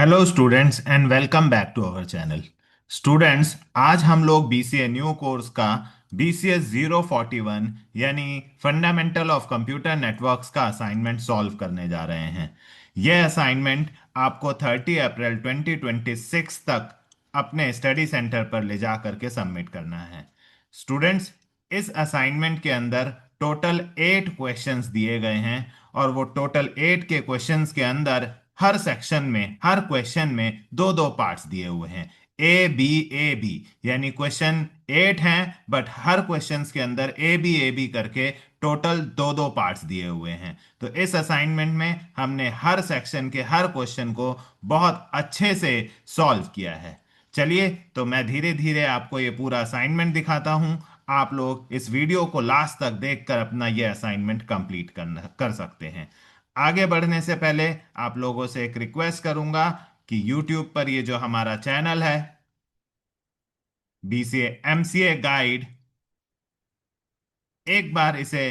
Hello students and welcome back to our channel. Students, आज हम लोग बीसीए न्यू कोर्स का बीसीए 041 यानी फंडामेंटल ऑफ कंप्यूटर नेटवर्क्स का असाइनमेंट सॉल्व करने जा रहे हैं। यह असाइनमेंट आपको 30 अप्रैल 2026 तक अपने स्टडी सेंटर पर ले जा करके सबमिट करना है। स्टूडेंट्स, इस असाइनमेंट के अंदर टोटल 8 क्वेश्चंस दिए गए हैं और वो टोटल 8 के क्वेश्चंस के अंदर हर सेक्शन में हर क्वेश्चन में दो दो पार्ट्स दिए हुए हैं। ए बी यानी क्वेश्चन 8 हैं, बट हर क्वेश्चंस के अंदर ए बी करके टोटल दो दो पार्ट्स दिए हुए हैं। तो इस असाइनमेंट में हमने हर सेक्शन के हर क्वेश्चन को बहुत अच्छे से सॉल्व किया है। चलिए, तो मैं धीरे धीरे आपको ये पूरा असाइनमेंट दिखाता हूं। आप लोग इस वीडियो को लास्ट तक देखकर अपना ये असाइनमेंट कंप्लीट कर सकते हैं। आगे बढ़ने से पहले आप लोगों से एक रिक्वेस्ट करूंगा कि YouTube पर ये जो हमारा चैनल है, बीसीए एमसीए गाइड, एक बार इसे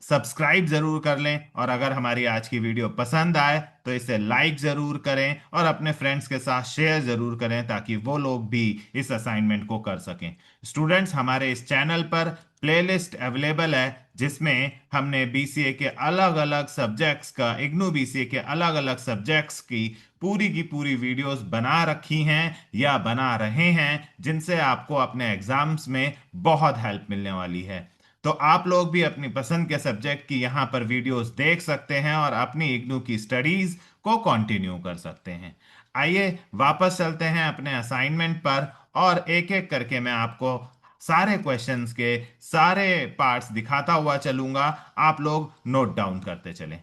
सब्सक्राइब जरूर कर लें, और अगर हमारी आज की वीडियो पसंद आए तो इसे लाइक जरूर करें और अपने फ्रेंड्स के साथ शेयर जरूर करें ताकि वो लोग भी इस असाइनमेंट को कर सकें। स्टूडेंट्स, हमारे इस चैनल पर प्लेलिस्ट अवेलेबल है जिसमें हमने बीसीए के अलग अलग सब्जेक्ट्स का, इग्नू बीसीए के अलग अलग सब्जेक्ट्स की पूरी वीडियोस बना रखी हैं या बना रहे हैं, जिनसे आपको अपने एग्जाम्स में बहुत हेल्प मिलने वाली है। तो आप लोग भी अपनी पसंद के सब्जेक्ट की यहाँ पर वीडियोस देख सकते हैं और अपनी इग्नू की स्टडीज को कंटिन्यू कर सकते हैं। आइए वापस चलते हैं अपने असाइनमेंट पर, और एक एक करके मैं आपको सारे क्वेश्चंस के सारे पार्ट्स दिखाता हुआ चलूंगा। आप लोग नोट डाउन करते चलें।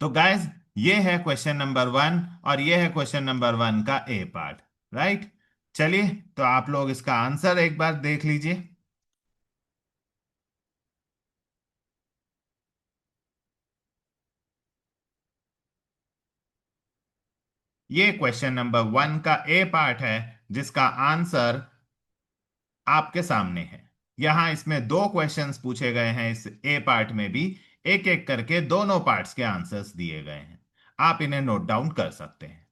तो गाइस, ये है क्वेश्चन नंबर 1 और ये है क्वेश्चन नंबर 1 का ए पार्ट। राइट, चलिए, तो आप लोग इसका आंसर एक बार देख लीजिए। ये क्वेश्चन नंबर 1 का ए पार्ट है, जिसका आंसर आपके सामने है। यहां इसमें दो क्वेश्चंस पूछे गए हैं। इस ए पार्ट में भी एक एक करके दोनों पार्ट्स के आंसर्स दिए गए हैं। आप इन्हें नोट डाउन कर सकते हैं।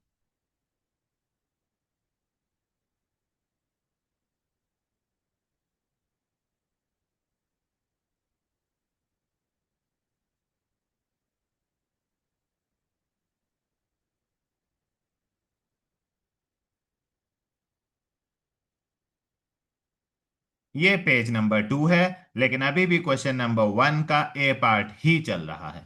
ये पेज नंबर 2 है, लेकिन अभी भी क्वेश्चन नंबर 1 का ए पार्ट ही चल रहा है।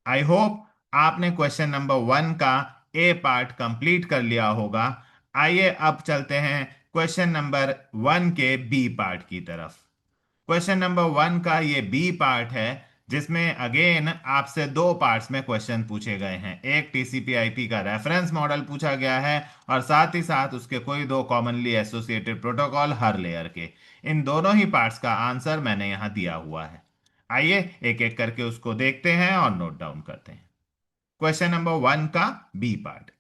आई होप आपने क्वेश्चन नंबर 1 का ए पार्ट कंप्लीट कर लिया होगा। आइए अब चलते हैं क्वेश्चन नंबर 1 के बी पार्ट की तरफ। क्वेश्चन नंबर 1 का ये बी पार्ट है, जिसमें अगेन आपसे दो पार्ट्स में क्वेश्चन पूछे गए हैं। एक टीसीपी आईपी का रेफरेंस मॉडल पूछा गया है और साथ ही साथ उसके कोई दो कॉमनली एसोसिएटेड प्रोटोकॉल हर लेयर के। इन दोनों ही पार्ट्स का आंसर मैंने यहां दिया हुआ है। आइए एक एक करके उसको देखते हैं और नोट डाउन करते हैं। क्वेश्चन नंबर 1 का बी पार्ट।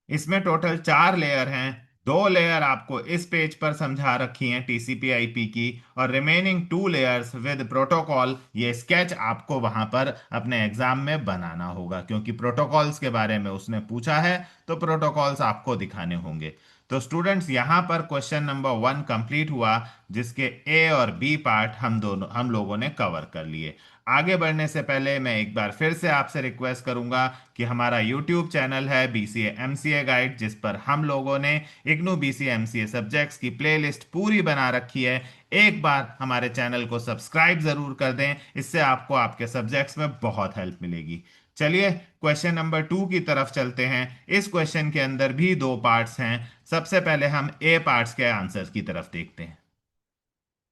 इसमें टोटल 4 लेयर हैं। दो लेयर आपको इस पेज पर समझा रखी हैं टीसीपी आईपी की, और रिमेनिंग 2 लेयर्स विद प्रोटोकॉल, ये स्केच आपको वहां पर अपने एग्जाम में बनाना होगा, क्योंकि प्रोटोकॉल्स के बारे में उसने पूछा है तो प्रोटोकॉल्स आपको दिखाने होंगे। तो स्टूडेंट्स, यहाँ पर क्वेश्चन नंबर 1 कंप्लीट हुआ, जिसके ए और बी पार्ट हम लोगों ने कवर कर लिए। आगे बढ़ने से पहले मैं एक बार फिर से आपसे रिक्वेस्ट करूंगा कि हमारा यूट्यूब चैनल है बीसीए एमसीए गाइड, जिस पर हम लोगों ने इग्नू बीसीए एमसीए सब्जेक्ट्स की प्लेलिस्ट पूरी बना रखी है। एक बार हमारे चैनल को सब्सक्राइब जरूर कर दें, इससे आपको आपके सब्जेक्ट्स में बहुत हेल्प मिलेगी। चलिए क्वेश्चन नंबर 2 की तरफ चलते हैं। इस क्वेश्चन के अंदर भी दो पार्ट्स हैं। सबसे पहले हम ए पार्ट्स के आंसर्स की तरफ देखते हैं।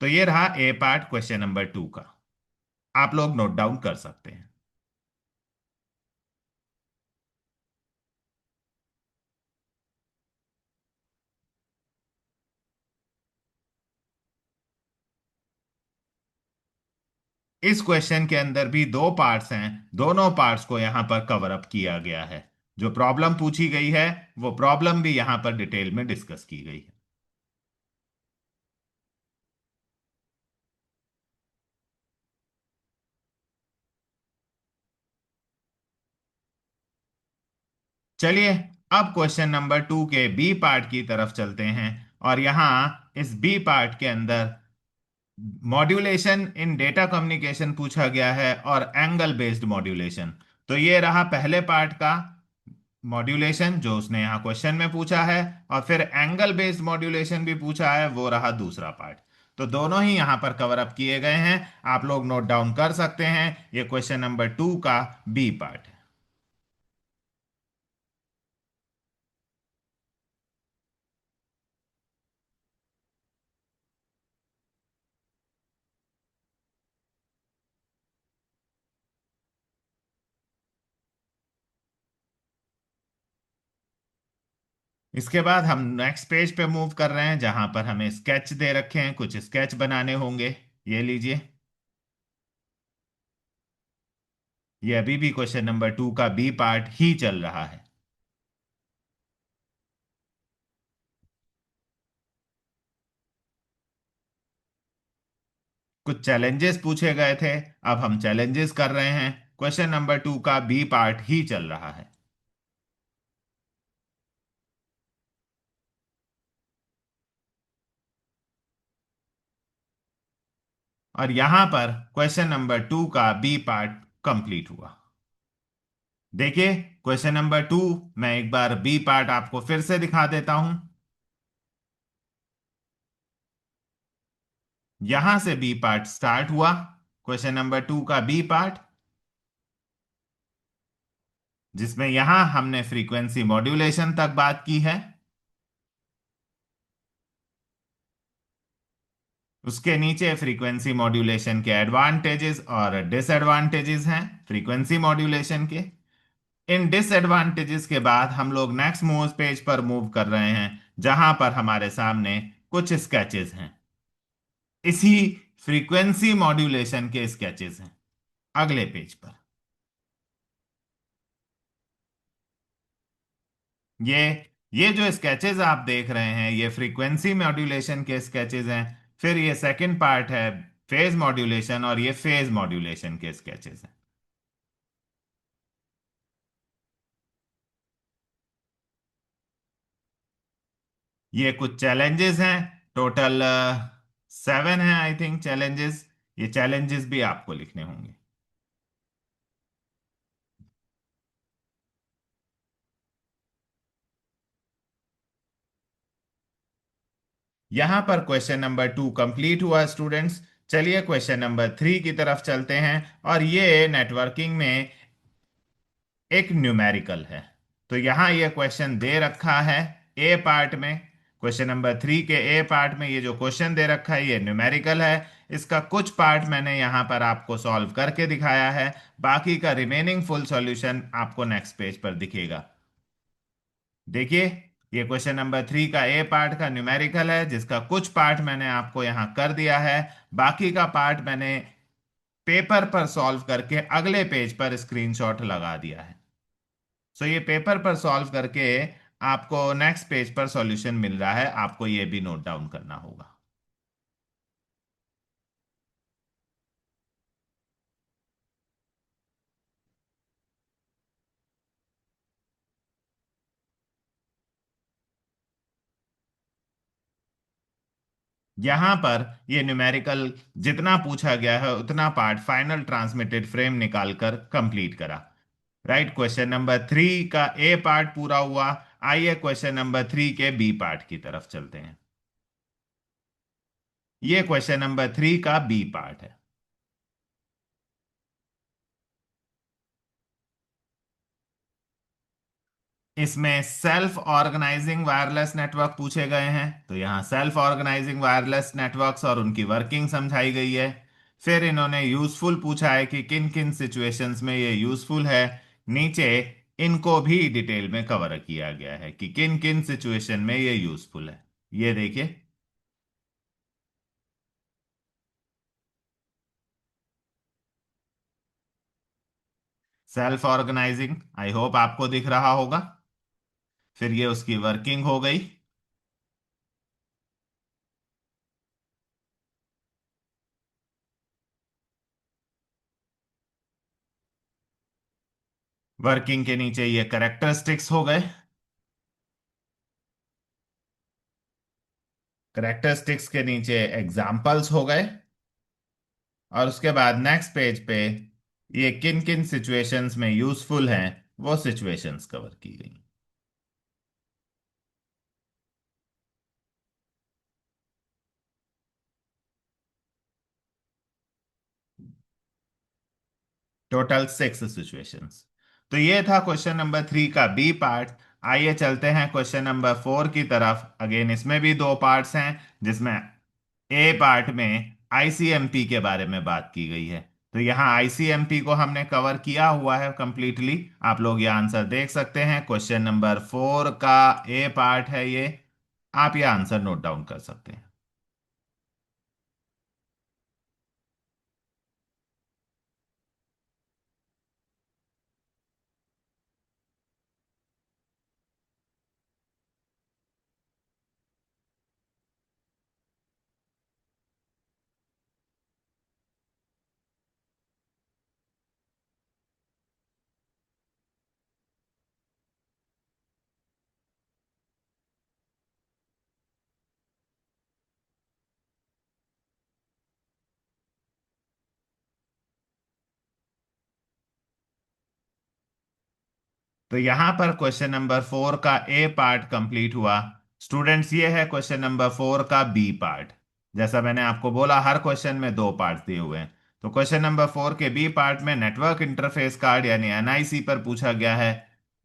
तो ये रहा ए पार्ट क्वेश्चन नंबर 2 का। आप लोग नोट डाउन कर सकते हैं। इस क्वेश्चन के अंदर भी दो पार्ट्स हैं, दोनों पार्ट्स को यहां पर कवर अप किया गया है। जो प्रॉब्लम पूछी गई है वो प्रॉब्लम भी यहां पर डिटेल में डिस्कस की गई है। चलिए अब क्वेश्चन नंबर 2 के बी पार्ट की तरफ चलते हैं। और यहां इस बी पार्ट के अंदर मॉड्यूलेशन इन डेटा कम्युनिकेशन पूछा गया है और एंगल बेस्ड मॉड्यूलेशन। तो ये रहा पहले पार्ट का मॉड्यूलेशन जो उसने यहाँ क्वेश्चन में पूछा है, और फिर एंगल बेस्ड मॉड्यूलेशन भी पूछा है, वो रहा दूसरा पार्ट। तो दोनों ही यहाँ पर कवर अप किए गए हैं, आप लोग नोट डाउन कर सकते हैं। ये क्वेश्चन नंबर 2 का बी पार्ट है। इसके बाद हम नेक्स्ट पेज पे मूव कर रहे हैं जहां पर हमें स्केच दे रखे हैं, कुछ स्केच बनाने होंगे। ये लीजिए, ये अभी भी क्वेश्चन नंबर 2 का बी पार्ट ही चल रहा है। कुछ चैलेंजेस पूछे गए थे, अब हम चैलेंजेस कर रहे हैं। क्वेश्चन नंबर 2 का बी पार्ट ही चल रहा है। और यहां पर क्वेश्चन नंबर 2 का बी पार्ट कंप्लीट हुआ। देखिए क्वेश्चन नंबर 2, मैं एक बार बी पार्ट आपको फिर से दिखा देता हूं। यहां से बी पार्ट स्टार्ट हुआ, क्वेश्चन नंबर 2 का बी पार्ट, जिसमें यहां हमने फ्रीक्वेंसी मॉड्यूलेशन तक बात की है। उसके नीचे फ्रीक्वेंसी मॉड्यूलेशन के एडवांटेजेस और डिसएडवांटेजेस हैं फ्रीक्वेंसी मॉड्यूलेशन के। इन डिसएडवांटेजेस के बाद हम लोग नेक्स्ट मूव पेज पर मूव कर रहे हैं जहां पर हमारे सामने कुछ स्केचेस हैं। इसी फ्रीक्वेंसी मॉड्यूलेशन के स्केचेस हैं अगले पेज पर। ये ये जो स्केचेस आप देख रहे हैं ये फ्रीक्वेंसी मॉड्यूलेशन के स्केचेस हैं। फिर ये सेकंड पार्ट है फेज मॉड्यूलेशन, और ये फेज मॉड्यूलेशन के स्केचेस हैं। ये कुछ चैलेंजेस हैं, टोटल 7 हैं आई थिंक चैलेंजेस। ये चैलेंजेस भी आपको लिखने होंगे। यहां पर क्वेश्चन नंबर 2 कंप्लीट हुआ स्टूडेंट्स। चलिए क्वेश्चन नंबर 3 की तरफ चलते हैं। और ये नेटवर्किंग में एक न्यूमेरिकल है। तो यहां ये क्वेश्चन दे रखा है ए पार्ट में। क्वेश्चन नंबर 3 के ए पार्ट में ये जो क्वेश्चन दे रखा है ये न्यूमेरिकल है। इसका कुछ पार्ट मैंने यहां पर आपको सॉल्व करके दिखाया है, बाकी का रिमेनिंग फुल सॉल्यूशन आपको नेक्स्ट पेज पर दिखेगा। देखिए ये क्वेश्चन नंबर 3 का ए पार्ट का न्यूमेरिकल है, जिसका कुछ पार्ट मैंने आपको यहां कर दिया है, बाकी का पार्ट मैंने पेपर पर सॉल्व करके अगले पेज पर स्क्रीनशॉट लगा दिया है। सो ये पेपर पर सॉल्व करके आपको नेक्स्ट पेज पर सॉल्यूशन मिल रहा है, आपको ये भी नोट डाउन करना होगा। यहां पर ये न्यूमेरिकल जितना पूछा गया है उतना पार्ट फाइनल ट्रांसमिटेड फ्रेम निकालकर कंप्लीट करा। राइट, क्वेश्चन नंबर 3 का ए पार्ट पूरा हुआ। आइए क्वेश्चन नंबर 3 के बी पार्ट की तरफ चलते हैं। ये क्वेश्चन नंबर 3 का बी पार्ट है। इसमें सेल्फ ऑर्गेनाइजिंग वायरलेस नेटवर्क पूछे गए हैं। तो यहाँ सेल्फ ऑर्गेनाइजिंग वायरलेस नेटवर्क्स और उनकी वर्किंग समझाई गई है। फिर इन्होंने यूजफुल पूछा है कि किन किन सिचुएशंस में ये यूजफुल है। नीचे इनको भी डिटेल में कवर किया गया है कि किन किन सिचुएशन में ये यूजफुल है। ये देखिए, सेल्फ ऑर्गेनाइजिंग, आई होप आपको दिख रहा होगा। फिर ये उसकी वर्किंग हो गई। वर्किंग के नीचे ये करेक्टरिस्टिक्स हो गए। करेक्टरिस्टिक्स के नीचे एग्जाम्पल्स हो गए। और उसके बाद नेक्स्ट पेज पे ये किन किन सिचुएशंस में यूजफुल हैं वो सिचुएशंस कवर की गई। Total 6 situations. तो ये था क्वेश्चन नंबर 3 का बी पार्ट। आइए चलते हैं क्वेश्चन नंबर 4 की तरफ। अगेन इसमें भी दो पार्ट्स हैं, जिसमें ए पार्ट में आईसीएमपी के बारे में बात की गई है। तो यहाँ आईसीएमपी को हमने कवर किया हुआ है कंप्लीटली। आप लोग ये आंसर देख सकते हैं, क्वेश्चन नंबर 4 का ए पार्ट है ये। आप ये आंसर नोट डाउन कर सकते हैं। तो यहां पर क्वेश्चन नंबर 4 का ए पार्ट कंप्लीट हुआ। स्टूडेंट्स, ये है क्वेश्चन नंबर 4 का बी पार्ट। जैसा मैंने आपको बोला, हर क्वेश्चन में दो पार्ट दिए हुए हैं। तो क्वेश्चन नंबर 4 के बी पार्ट में नेटवर्क इंटरफेस कार्ड यानी एनआईसी पर पूछा गया है।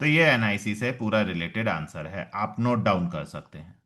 तो ये एनआईसी से पूरा रिलेटेड आंसर है, आप नोट डाउन कर सकते हैं।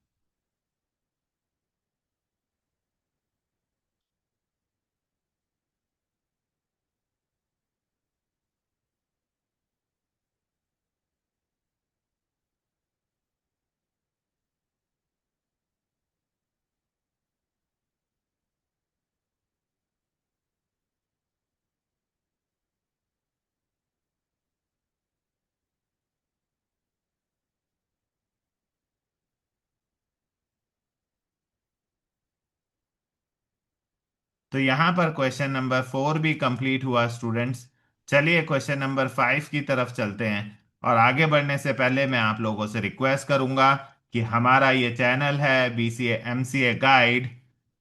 तो यहां पर क्वेश्चन नंबर 4 भी कंप्लीट हुआ स्टूडेंट्स। चलिए क्वेश्चन नंबर 5 की तरफ चलते हैं। और आगे बढ़ने से पहले मैं आप लोगों से रिक्वेस्ट करूंगा कि हमारा ये चैनल है बीसीए एमसीए गाइड,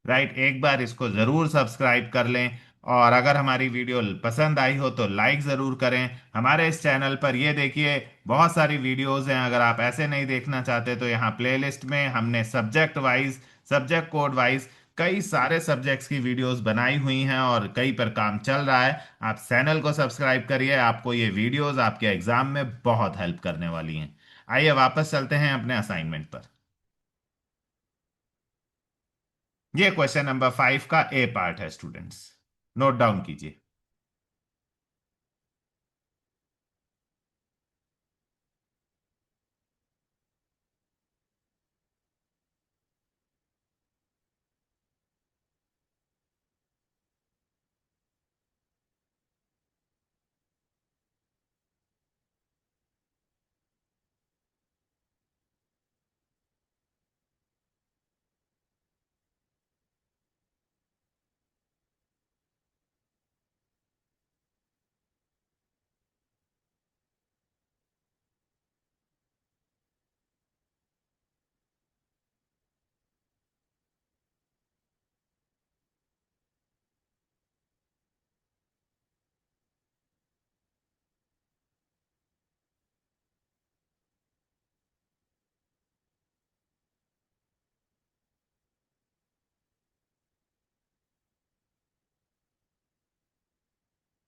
राइट, एक बार इसको ज़रूर सब्सक्राइब कर लें। और अगर हमारी वीडियो पसंद आई हो तो लाइक ज़रूर करें। हमारे इस चैनल पर ये देखिए बहुत सारी वीडियोस हैं। अगर आप ऐसे नहीं देखना चाहते तो यहाँ प्लेलिस्ट में हमने subject wise, subject code wise कई सारे सब्जेक्ट्स की वीडियोस बनाई हुई हैं और कई पर काम चल रहा है। आप चैनल को सब्सक्राइब करिए, आपको ये वीडियोस आपके एग्जाम में बहुत हेल्प करने वाली हैं। आइए वापस चलते हैं अपने असाइनमेंट पर। ये क्वेश्चन नंबर 5 का ए पार्ट है स्टूडेंट्स, नोट डाउन कीजिए।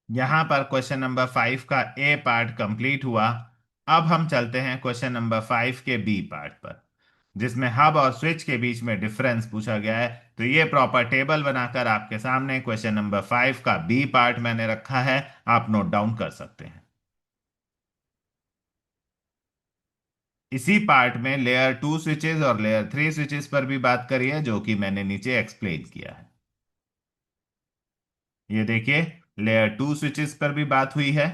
यहां पर क्वेश्चन नंबर 5 का ए पार्ट कंप्लीट हुआ। अब हम चलते हैं क्वेश्चन नंबर 5 के बी पार्ट पर, जिसमें हब और स्विच के बीच में डिफरेंस पूछा गया है। तो ये प्रॉपर टेबल बनाकर आपके सामने क्वेश्चन नंबर 5 का बी पार्ट मैंने रखा है, आप नोट डाउन कर सकते हैं। इसी पार्ट में लेयर 2 स्विचेस और लेयर 3 स्विचेस पर भी बात करी है, जो कि मैंने नीचे एक्सप्लेन किया है। ये देखिए, लेयर 2 स्विचेस पर भी बात हुई है।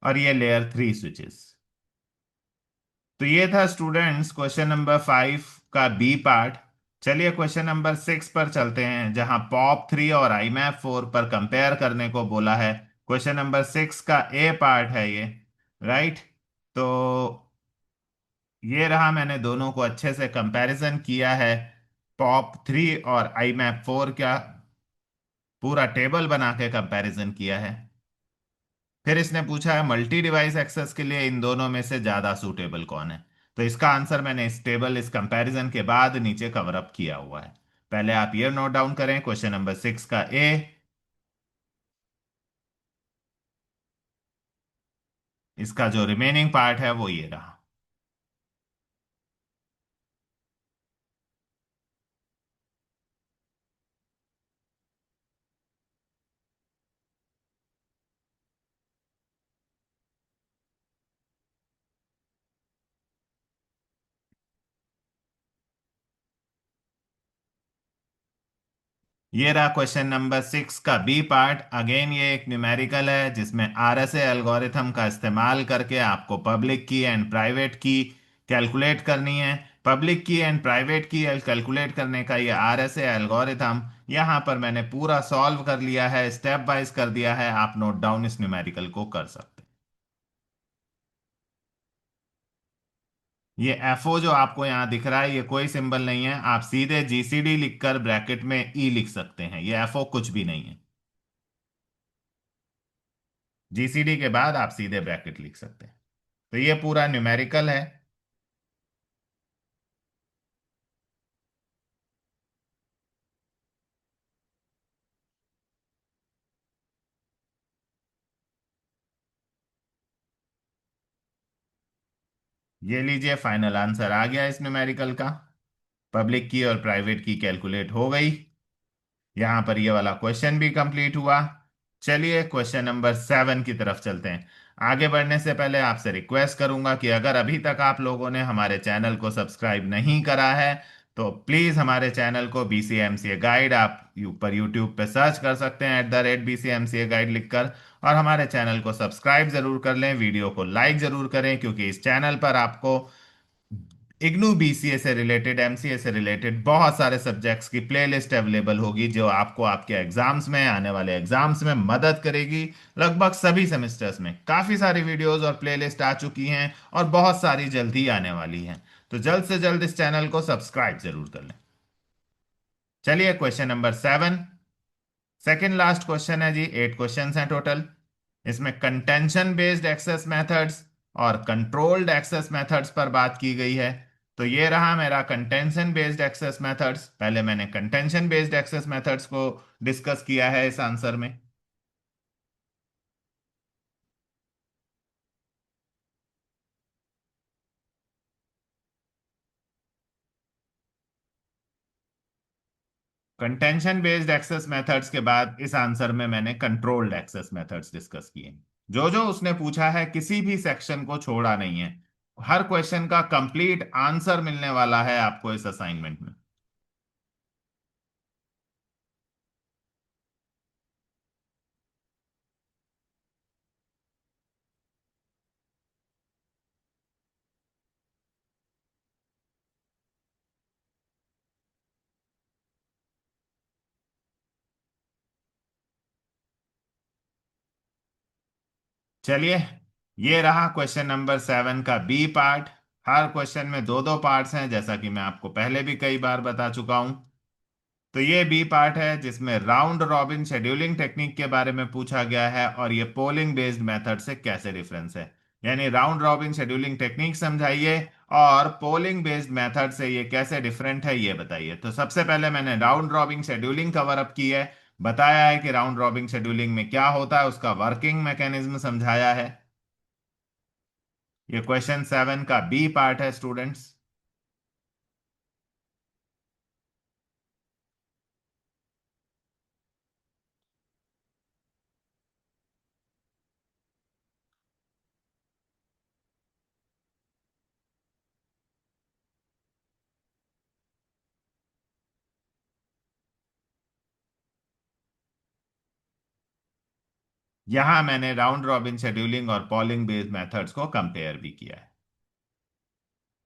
और ये लेयर 3 स्विचेस। तो ये था स्टूडेंट्स क्वेश्चन नंबर 5 का बी पार्ट। चलिए क्वेश्चन नंबर 6 पर चलते हैं, जहां पॉप 3 और IMAP 4 पर कंपेयर करने को बोला है। क्वेश्चन नंबर 6 का ए पार्ट है ये, राइट। तो ये रहा, मैंने दोनों को अच्छे से कंपैरिजन किया है, पॉप 3 और IMAP 4 का पूरा टेबल बना के कंपैरिजन किया है। फिर इसने पूछा है मल्टी डिवाइस एक्सेस के लिए इन दोनों में से ज्यादा सूटेबल कौन है। तो इसका आंसर मैंने इस टेबल, इस कंपैरिजन के बाद नीचे कवर अप किया हुआ है। पहले आप ये नोट डाउन करें, क्वेश्चन नंबर 6 का ए। इसका जो रिमेनिंग पार्ट है वो ये रहा। ये रहा क्वेश्चन नंबर 6 का बी पार्ट। अगेन ये एक न्यूमेरिकल है जिसमें RSA एल्गोरिथम का इस्तेमाल करके आपको पब्लिक की एंड प्राइवेट की कैलकुलेट करनी है। पब्लिक की एंड प्राइवेट की कैलकुलेट करने का ये RSA एल्गोरिथम यहाँ पर मैंने पूरा सॉल्व कर लिया है, स्टेप वाइज कर दिया है। आप नोट डाउन इस न्यूमेरिकल को कर सकते हैं। ये FO जो आपको यहाँ दिख रहा है, ये कोई सिंबल नहीं है। आप सीधे GCD लिखकर ब्रैकेट में E लिख सकते हैं, ये FO कुछ भी नहीं है। GCD के बाद आप सीधे ब्रैकेट लिख सकते हैं। तो ये पूरा न्यूमेरिकल है। ये लीजिए, फाइनल आंसर आ गया इस न्यूमेरिकल का। पब्लिक की और प्राइवेट की कैलकुलेट हो गई। यहां पर ये वाला क्वेश्चन भी कंप्लीट हुआ। चलिए क्वेश्चन नंबर 7 की तरफ चलते हैं। आगे बढ़ने से पहले आपसे रिक्वेस्ट करूंगा कि अगर अभी तक आप लोगों ने हमारे चैनल को सब्सक्राइब नहीं करा है तो प्लीज हमारे चैनल को BCA गाइड, आप ऊपर यूट्यूब पे सर्च कर सकते हैं @BCA गाइड लिखकर, और हमारे चैनल को सब्सक्राइब जरूर कर लें, वीडियो को लाइक जरूर करें, क्योंकि इस चैनल पर आपको इग्नू BCA से रिलेटेड, MCA से रिलेटेड बहुत सारे सब्जेक्ट्स की प्लेलिस्ट अवेलेबल होगी, जो आपको आपके एग्जाम्स में, आने वाले एग्जाम्स में मदद करेगी। लगभग सभी सेमेस्टर्स में काफ़ी सारी वीडियोस और प्लेलिस्ट आ चुकी हैं, और बहुत सारी जल्द ही आने वाली हैं। तो जल्द से जल्द इस चैनल को सब्सक्राइब जरूर कर लें। चलिए question number 7, second last question है जी। 8 क्वेश्चंस हैं टोटल। इसमें कंटेंशन बेस्ड एक्सेस मेथड्स और कंट्रोल्ड एक्सेस मेथड्स पर बात की गई है। तो ये रहा मेरा कंटेंशन बेस्ड एक्सेस मेथड्स। पहले मैंने कंटेंशन बेस्ड एक्सेस मेथड्स को डिस्कस किया है इस आंसर में। कंटेंशन बेस्ड एक्सेस मेथड्स के बाद इस आंसर में मैंने कंट्रोल्ड एक्सेस मेथड्स डिस्कस किए। जो जो उसने पूछा है किसी भी सेक्शन को छोड़ा नहीं है। हर क्वेश्चन का कंप्लीट आंसर मिलने वाला है आपको इस असाइनमेंट में। चलिए, ये रहा क्वेश्चन नंबर 7 का बी पार्ट। हर क्वेश्चन में दो दो पार्ट्स हैं, जैसा कि मैं आपको पहले भी कई बार बता चुका हूं। तो ये बी पार्ट है जिसमें राउंड रॉबिन शेड्यूलिंग टेक्निक के बारे में पूछा गया है, और ये पोलिंग बेस्ड मेथड से कैसे डिफरेंस है। यानी राउंड रॉबिन शेड्यूलिंग टेक्निक समझाइए, और पोलिंग बेस्ड मेथड से ये कैसे डिफरेंट है ये बताइए। तो सबसे पहले मैंने round robin scheduling cover up की है, बताया है कि राउंड रॉबिन शेड्यूलिंग में क्या होता है, उसका वर्किंग मैकेनिज्म समझाया है। ये क्वेश्चन 7 का बी पार्ट है स्टूडेंट्स। यहां मैंने राउंड रॉबिन शेड्यूलिंग और पॉलिंग बेस्ड मेथड्स को कंपेयर भी किया है।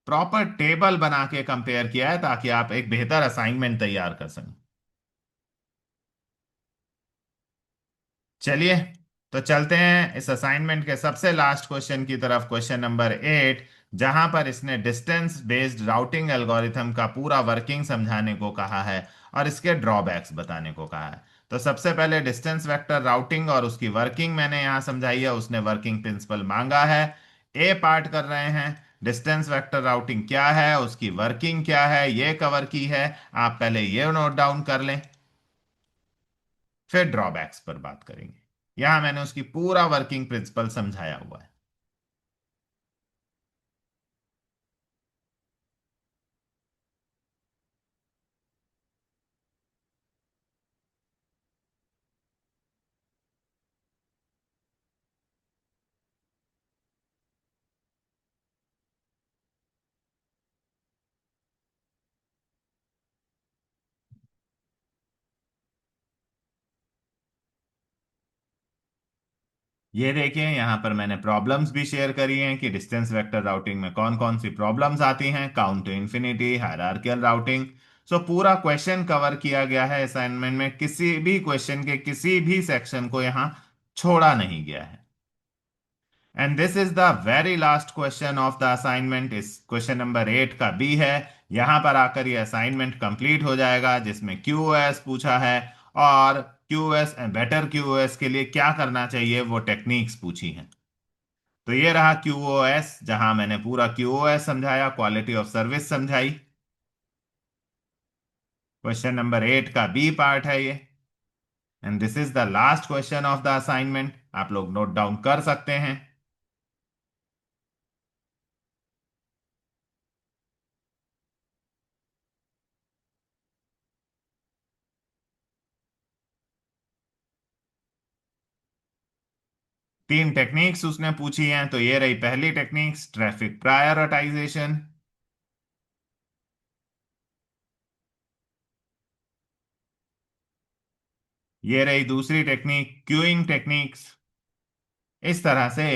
प्रॉपर टेबल बना के कंपेयर किया है ताकि आप एक बेहतर असाइनमेंट तैयार कर सकें। चलिए, तो चलते हैं इस असाइनमेंट के सबसे लास्ट क्वेश्चन की तरफ, क्वेश्चन नंबर 8, जहां पर इसने डिस्टेंस बेस्ड राउटिंग एल्गोरिथम का पूरा वर्किंग समझाने को कहा है और इसके ड्रॉबैक्स बताने को कहा है। तो सबसे पहले डिस्टेंस वेक्टर राउटिंग और उसकी वर्किंग मैंने यहाँ समझाई है, उसने वर्किंग प्रिंसिपल मांगा है। ए पार्ट कर रहे हैं, डिस्टेंस वेक्टर राउटिंग क्या है, उसकी वर्किंग क्या है, ये कवर की है। आप पहले ये नोट डाउन कर लें, फिर ड्रॉबैक्स पर बात करेंगे। यहां मैंने उसकी पूरा वर्किंग प्रिंसिपल समझाया हुआ है। ये देखिए, यहां पर मैंने प्रॉब्लम्स भी शेयर करी हैं कि डिस्टेंस वेक्टर राउटिंग में कौन कौन सी प्रॉब्लम्स आती हैं, count to infinity, hierarchical routing. So पूरा क्वेश्चन कवर किया गया है असाइनमेंट में, किसी भी क्वेश्चन के किसी भी सेक्शन को यहां छोड़ा नहीं गया है। And this is the very last question of the assignment. इस क्वेश्चन नंबर 8 का बी है। यहां पर आकर ये असाइनमेंट कंप्लीट हो जाएगा, जिसमें क्यूओएस पूछा है और क्यूओएस बेटर क्यूओएस के लिए क्या करना चाहिए वो टेक्निक्स पूछी हैं। तो ये रहा क्यूओएस, जहां मैंने पूरा क्यूओएस समझाया, क्वालिटी ऑफ सर्विस समझाई। क्वेश्चन नंबर 8 का बी पार्ट है ये। And this is the last question of the assignment. आप लोग नोट डाउन कर सकते हैं। 3 टेक्निक्स उसने पूछी हैं। तो ये रही पहली टेक्निक्स, ट्रैफिक प्रायोरिटाइजेशन। ये रही दूसरी टेक्निक, क्यूइंग टेक्निक्स। इस तरह से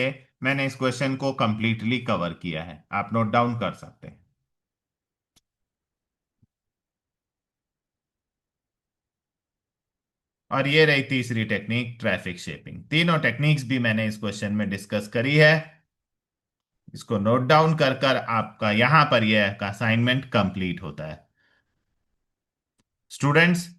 मैंने इस क्वेश्चन को कंप्लीटली कवर किया है, आप नोट डाउन कर सकते हैं। और ये रही तीसरी टेक्निक, ट्रैफिक शेपिंग। तीनों टेक्निक्स भी मैंने इस क्वेश्चन में डिस्कस करी है। इसको नोट डाउन कर कर आपका यहां पर यह असाइनमेंट कंप्लीट होता है। स्टूडेंट्स,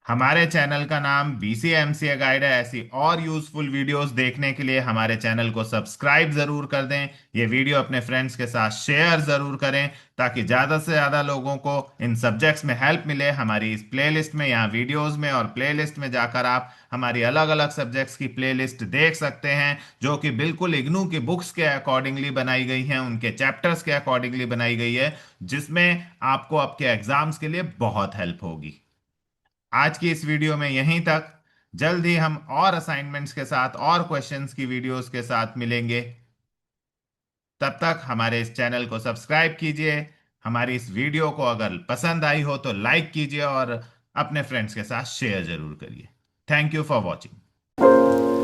हमारे चैनल का नाम BCMCA गाइड है। ऐसी और यूजफुल वीडियोस देखने के लिए हमारे चैनल को सब्सक्राइब जरूर कर दें। ये वीडियो अपने फ्रेंड्स के साथ शेयर जरूर करें ताकि ज़्यादा से ज़्यादा लोगों को इन सब्जेक्ट्स में हेल्प मिले। हमारी इस प्लेलिस्ट में, यहाँ वीडियोस में और प्लेलिस्ट में जाकर आप हमारी अलग अलग सब्जेक्ट्स की प्लेलिस्ट देख सकते हैं, जो कि बिल्कुल इग्नू की बुक्स के अकॉर्डिंगली बनाई गई हैं, उनके चैप्टर्स के अकॉर्डिंगली बनाई गई है, जिसमें आपको आपके एग्जाम्स के लिए बहुत हेल्प होगी। आज की इस वीडियो में यहीं तक। जल्द ही हम और असाइनमेंट्स के साथ और क्वेश्चंस की वीडियोस के साथ मिलेंगे। तब तक हमारे इस चैनल को सब्सक्राइब कीजिए। हमारी इस वीडियो को अगर पसंद आई हो तो लाइक कीजिए और अपने फ्रेंड्स के साथ शेयर जरूर करिए। Thank you for watching.